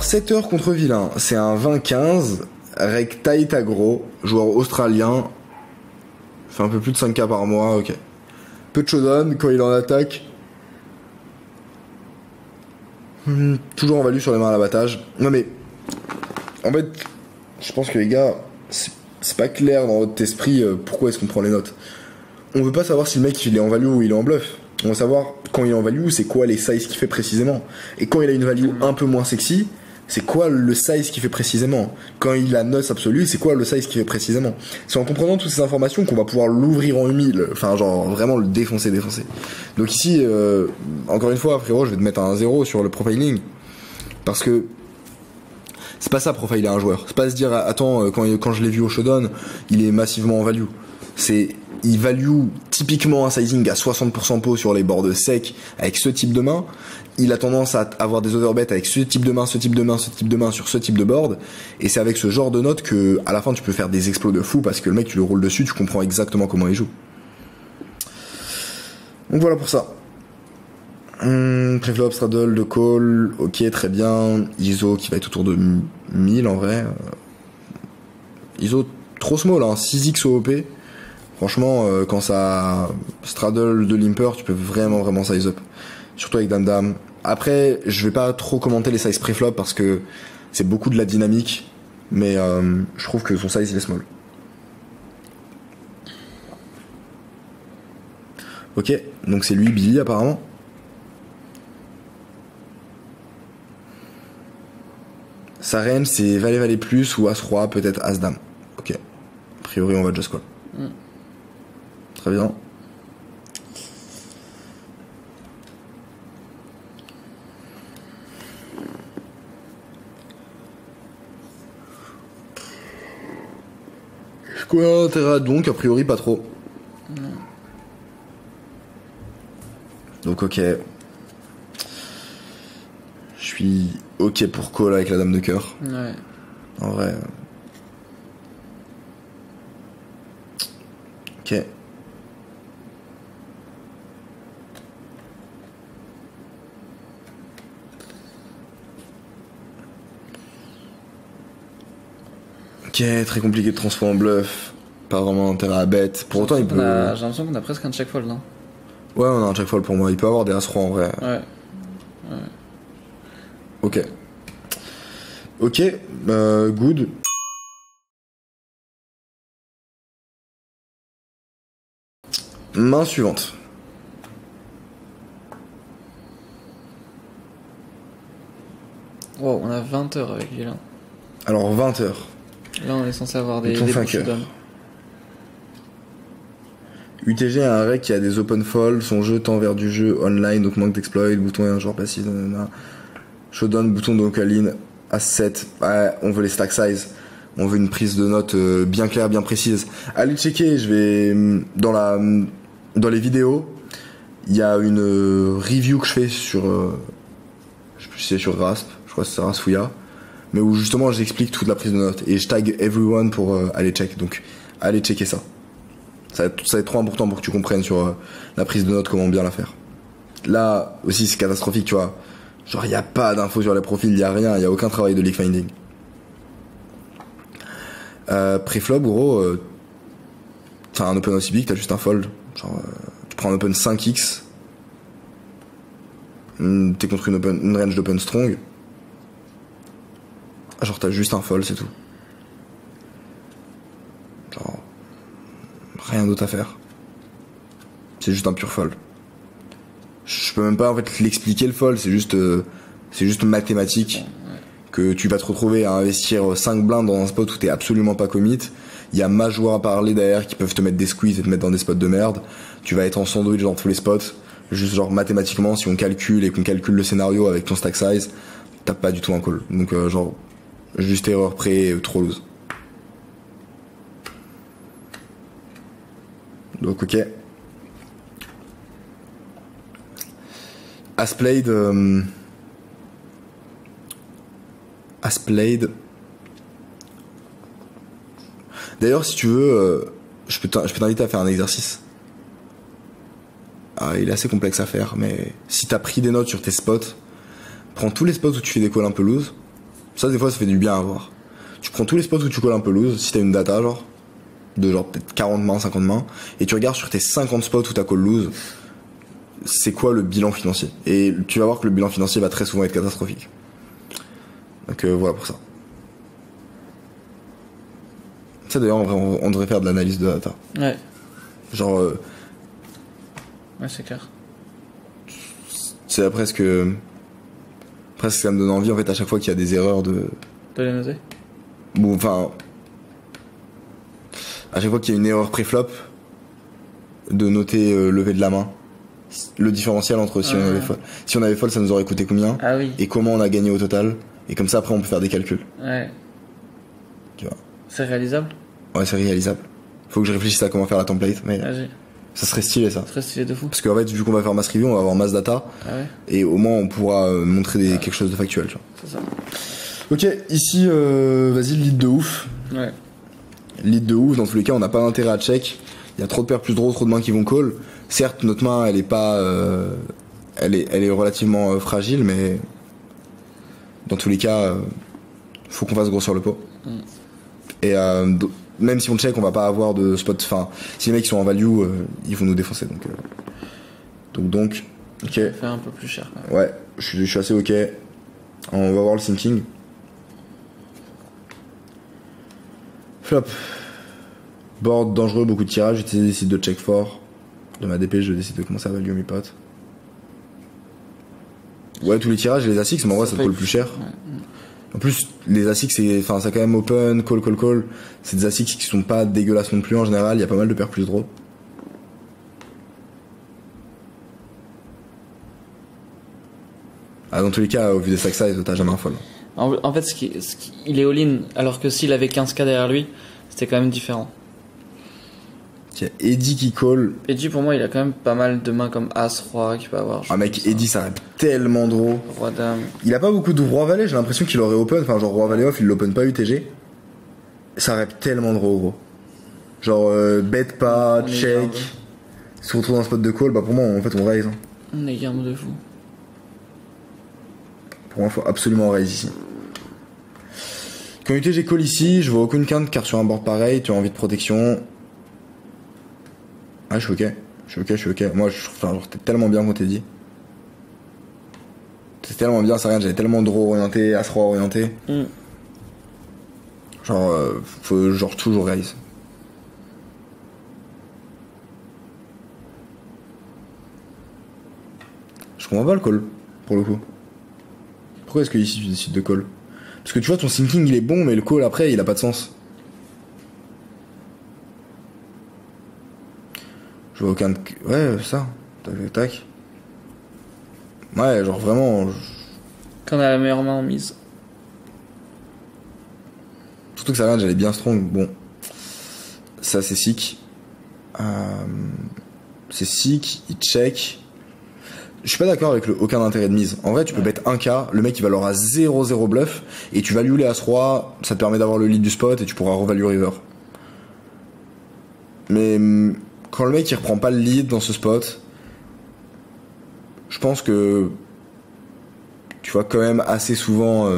Alors 7 heures contre vilain, c'est un 20-15, rec tight aggro, joueur australien, fait un peu plus de 5k par mois, ok. Peu de showdown quand il est en attaque. Toujours en value sur les mains à l'abattage. Non mais, en fait, je pense que les gars, c'est pas clair dans votre esprit pourquoi est-ce qu'on prend les notes. On veut pas savoir si le mec il est en value ou il est en bluff. On veut savoir quand il est en value, c'est quoi les sizes qu'il fait précisément. Et quand il a une value un peu moins sexy, c'est quoi le size qu'il fait précisément. Quand il a noce absolue, c'est quoi le size qu'il fait précisément. C'est en comprenant toutes ces informations qu'on va pouvoir l'ouvrir en humile. Enfin genre vraiment le défoncer. Donc ici, encore une fois frérot, je vais te mettre un 0 sur le profiling. Parce que c'est pas ça profiler un joueur. C'est pas se dire attends quand je l'ai vu au showdown, il est massivement en value. Il value typiquement un sizing à 60% pot sur les boards secs avec ce type de main. Il a tendance à avoir des overbets avec ce type de main sur ce type de board. Et c'est avec ce genre de notes que, à la fin, tu peux faire des exploits de fou parce que le mec, tu le roules dessus, tu comprends exactement comment il joue. Donc voilà pour ça. Preflop, straddle, de call, ok, très bien. ISO qui va être autour de 1000 en vrai. ISO trop small, hein, 6x OOP. Franchement, quand ça straddle de limper, tu peux vraiment size up. Surtout avec dame-dame. Après, je vais pas trop commenter les size preflop parce que c'est beaucoup de la dynamique. Mais je trouve que son size il est small. Ok, donc c'est lui Billy apparemment. Sa reine c'est valet plus ou as-roi, peut-être as-dame. Ok. A priori on va just call. Très bien. Quoi l'intérêt donc? A priori pas trop. Non. Donc ok. Je suis ok pour call avec la dame de cœur. Ouais. En vrai. Ok. Ok, très compliqué de transformer en bluff. Pas vraiment intérêt à bet. Pour autant, il peut. J'ai l'impression qu'on a presque un check fold. Hein. Ouais, on a un check fold pour moi. Il peut avoir des as-rois en vrai. Ouais. Ok. Ok, good. Main suivante. Wow, on a 20 heures avec lui là. Alors 20 heures. Là, on est censé avoir des 5 heures. UTG a un rec qui a des open fold, son jeu tend vers du jeu online, donc manque d'exploit, bouton et un joueur passif, showdown, bouton de all-in, As7, ouais, on veut les stack size, on veut une prise de notes bien claire, bien précise. Allez checker, je vais dans les vidéos, il y a une review que je fais sur, je sais plus si c'est sur Rasp, je crois que c'est Rasfouya, mais où justement j'explique toute la prise de notes et je tag everyone pour aller check, donc allez checker ça. Ça va être trop important pour que tu comprennes sur la prise de notes comment bien la faire. Là aussi c'est catastrophique, tu vois. Genre y a pas d'infos sur les profils, y a rien, y a aucun travail de leak finding. Preflop gros, t'as un open aussi big, t'as juste un fold. Genre tu prends un open 5x, t'es contre une range d'open strong. Genre t'as juste un fold, c'est tout. Genre rien d'autre à faire. C'est juste un pur fold. Je peux même pas en fait l'expliquer le fold, c'est juste mathématique. Que tu vas te retrouver à investir 5 blindes dans un spot où t'es absolument pas commit. Il y a ma joueur à parler derrière qui peuvent te mettre des squeezes et te mettre dans des spots de merde. Tu vas être en sandwich dans tous les spots. Juste genre mathématiquement, si on calcule et qu'on calcule le scénario avec ton stack size, t'as pas du tout un call. Donc genre juste erreur près, trop loose. Donc ok. As played. D'ailleurs, si tu veux, je peux t'inviter à faire un exercice. Ah, il est assez complexe à faire, mais si t'as pris des notes sur tes spots, prends tous les spots où tu fais des calls un peu loose, Ça, des fois, ça fait du bien à voir. Tu prends tous les spots où tu colles un peu loose, si t'as une data, genre, de genre peut-être 40 mains, 50 mains, et tu regardes sur tes 50 spots où t'as call loose, c'est quoi le bilan financier. Et tu vas voir que le bilan financier va très souvent être catastrophique. Donc voilà pour ça. Ça d'ailleurs, en vrai, on devrait faire de l'analyse de data. Ouais. Genre, Ouais, c'est clair. c'est presque ça me donne envie en fait à chaque fois qu'il y a des erreurs de... De les noter. Bon, enfin... À chaque fois qu'il y a une erreur pré-flop, de noter lever de la main. Le différentiel entre si on avait fold, ça nous aurait coûté combien, Ah oui. et comment on a gagné au total. Et comme ça, après, on peut faire des calculs. Ouais. Tu vois. C'est réalisable? Ouais, c'est réalisable. Faut que je réfléchisse à comment faire la template, mais Vas-y. ça serait stylé ça. Très stylé de fou. Parce qu'en fait, vu qu'on va faire mass review, on va avoir mass data, Ah ouais. et au moins on pourra montrer quelque chose de factuel. Tu vois. C'est ça. Ok, ici, vas-y, lead de ouf. Ouais. Lead de ouf, dans tous les cas, on n'a pas d'intérêt à check. Il y a trop de paires plus draw, trop de mains qui vont call. Certes, notre main, elle est pas, elle est relativement fragile, mais dans tous les cas, faut qu'on fasse grossir le pot. Et même si on check, on va pas avoir de spot. Enfin, si les mecs sont en value, ils vont nous défoncer. Donc, ok. Ça fait un peu plus cher. Quand même. Ouais, je suis assez ok. On va voir le thinking. Flop. Board dangereux, beaucoup de tirages. Je décide de check fort. De ma DP, je décide de commencer à value mes potes. Ouais, tous les tirages, les ASICs, mais en vrai, ça te coûte le plus cher. Ouais. En plus, les ASICs, c'est quand même open, call. C'est des ASICs qui sont pas dégueulasses non plus en général. Il y a pas mal de paires plus draw. Ah, dans tous les cas, au vu des stack size, t'as jamais un fold. En fait, il est all-in, alors que s'il avait 15k derrière lui, c'était quand même différent. Il y a Eddie qui call. Eddie, pour moi, il a quand même pas mal de mains comme As-Roi qu'il peut avoir. Ah mec, Eddie, ça rêve tellement draw. Roi-Dame. Il a pas beaucoup de Roi-Valet, j'ai l'impression qu'il aurait open. Enfin, genre Roi-Valet off, il l'open pas UTG. Ça rêve tellement draw, gros. Genre, bet pas, On est check. garde. Si on retrouve un spot de call, bah pour moi, en fait, on raise. Hein. On est gamme de fou. Pour moi, faut absolument raise ici. Quand UTG call ici, je vois aucune quinte car sur un board pareil, tu as envie de protection. Ah, je suis ok. Moi, t'es tellement bien quand t'es dit. C'est tellement bien, ça regarde, j'avais tellement draw orienté, as roi orienté. Genre, faut genre toujours raise. Je comprends pas le call, pour le coup. Pourquoi est-ce que ici tu décides de call? Parce que tu vois, ton thinking il est bon, mais le call après, il a pas de sens. Je vois aucun... Ouais, ça. Tac. Ouais, genre vraiment... Quand on a la meilleure main en mise. Surtout que ça range, elle est bien strong. Bon. Ça, c'est sick. C'est sick, il check. Je suis pas d'accord avec le aucun intérêt de mise. En vrai, tu peux bet 1k, le mec il va leur à 0-0 bluff, et tu values les As-Roi, ça te permet d'avoir le lead du spot, et tu pourras revalue river. Mais... quand le mec il reprend pas le lead dans ce spot, je pense que tu vois quand même assez souvent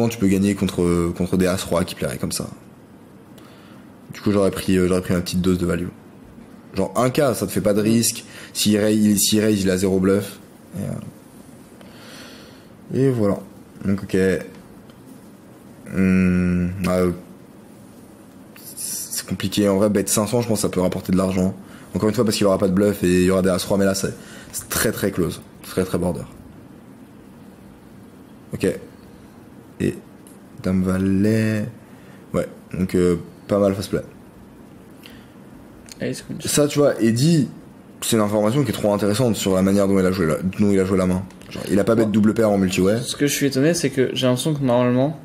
tu peux gagner contre des As-Roi qui plairaient comme ça. Du coup j'aurais pris ma petite dose de value. Genre 1k ça te fait pas de risque, s'il raise il a 0 bluff. Et voilà. Donc ok. C'est compliqué, en vrai bet 500 je pense que ça peut rapporter de l'argent. Encore une fois parce qu'il aura pas de bluff et il y aura des As-Roi, mais là c'est très très close, très border. Ok. Et Dame Valet. Ouais, donc pas mal fast play. Ça tu vois, Eddie, c'est une information qui est trop intéressante sur la manière dont il a joué la main. Genre, il a pas bet double paire en multi-way. Ce que je suis étonné, c'est que j'ai l'impression que normalement,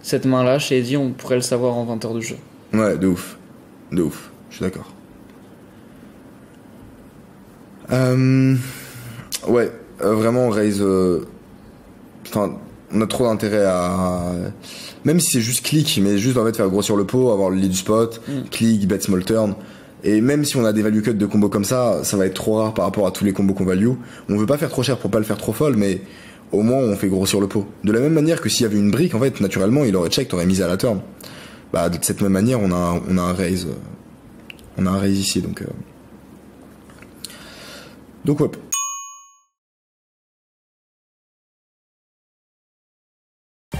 cette main là chez Eddie, on pourrait le savoir en 20 heures de jeu. Ouais, de ouf, je suis d'accord. Ouais, vraiment on raise. Enfin, on a trop d'intérêt à. Même si c'est juste click, mais juste en fait faire grossir le pot, avoir le lead du spot, click, bet small turn. Et même si on a des value cuts de combos comme ça va être trop rare par rapport à tous les combos qu'on value. On veut pas faire trop cher pour pas le faire trop folle, mais au moins on fait grossir le pot. De la même manière que s'il y avait une brique, en fait, naturellement, il aurait check, t'aurais misé à la turn. Bah, de cette même manière, on a un raise. On a un raise ici, donc ouais.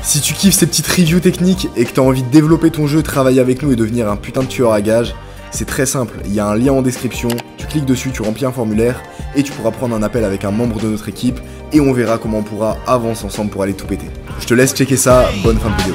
Si tu kiffes ces petites reviews techniques et que t'as envie de développer ton jeu, travailler avec nous et devenir un putain de tueur à gages, c'est très simple, il y a un lien en description, tu cliques dessus, tu remplis un formulaire et tu pourras prendre un appel avec un membre de notre équipe et on verra comment on pourra avancer ensemble pour aller tout péter. Je te laisse checker ça, bonne fin de vidéo.